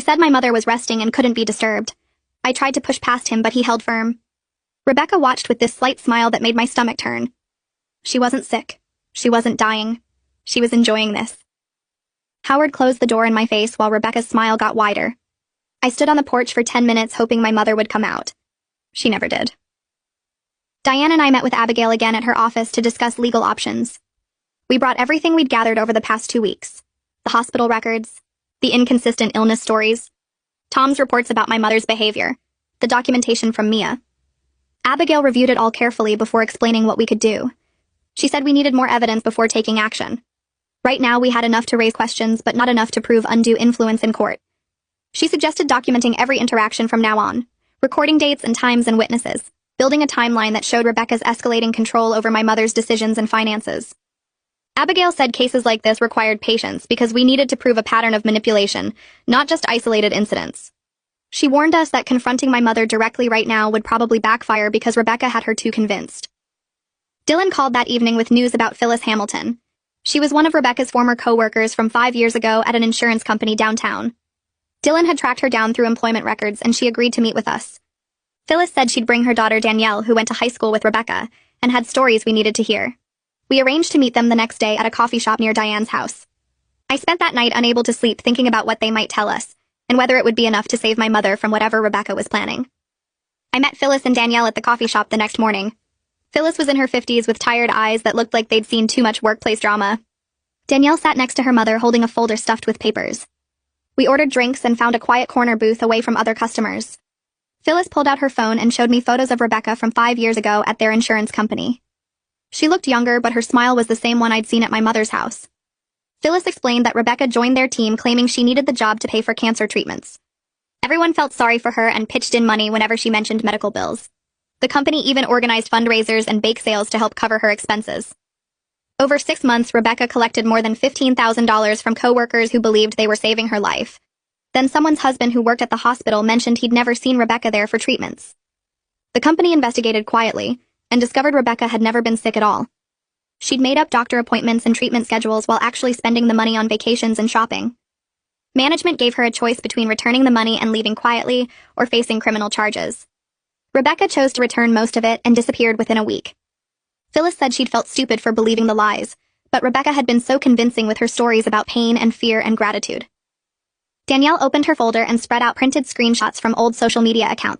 said my mother was resting and couldn't be disturbed. I tried to push past him, but he held firm. Rebecca watched with this slight smile that made my stomach turn. She wasn't sick. She wasn't dying. She was enjoying this. Howard closed the door in my face while Rebecca's smile got wider. I stood on the porch for 10 minutes hoping my mother would come out. She never did. Diane and I met with Abigail again at her office to discuss legal options. We brought everything we'd gathered over the past 2 weeks. The hospital records, the inconsistent illness stories, Tom's reports about my mother's behavior, the documentation from Mia. Abigail reviewed it all carefully before explaining what we could do. She said we needed more evidence before taking action. Right now we had enough to raise questions, but not enough to prove undue influence in court. She suggested documenting every interaction from now on, recording dates and times and witnesses, building a timeline that showed Rebecca's escalating control over my mother's decisions and finances. Abigail said cases like this required patience because we needed to prove a pattern of manipulation, not just isolated incidents. She warned us that confronting my mother directly right now would probably backfire because Rebecca had her too convinced. Dylan called that evening with news about Phyllis Hamilton. She was one of Rebecca's former co-workers from 5 years ago at an insurance company downtown. Dylan had tracked her down through employment records and she agreed to meet with us. Phyllis said she'd bring her daughter Danielle, who went to high school with Rebecca, and had stories we needed to hear. We arranged to meet them the next day at a coffee shop near Diane's house. I spent that night unable to sleep thinking about what they might tell us, and whether it would be enough to save my mother from whatever Rebecca was planning. I met Phyllis and Danielle at the coffee shop the next morning. Phyllis was in her 50s with tired eyes that looked like they'd seen too much workplace drama. Danielle sat next to her mother holding a folder stuffed with papers. We ordered drinks and found a quiet corner booth away from other customers. Phyllis pulled out her phone and showed me photos of Rebecca from 5 years ago at their insurance company. She looked younger, but her smile was the same one I'd seen at my mother's house. Phyllis explained that Rebecca joined their team claiming she needed the job to pay for cancer treatments. Everyone felt sorry for her and pitched in money whenever she mentioned medical bills. The company even organized fundraisers and bake sales to help cover her expenses. Over 6 months, Rebecca collected more than $15,000 from coworkers who believed they were saving her life. Then someone's husband who worked at the hospital mentioned he'd never seen Rebecca there for treatments. The company investigated quietly and discovered Rebecca had never been sick at all. She'd made up doctor appointments and treatment schedules while actually spending the money on vacations and shopping. Management gave her a choice between returning the money and leaving quietly or facing criminal charges. Rebecca chose to return most of it and disappeared within a week. Phyllis said she'd felt stupid for believing the lies, but Rebecca had been so convincing with her stories about pain and fear and gratitude. Danielle opened her folder and spread out printed screenshots from old social media accounts.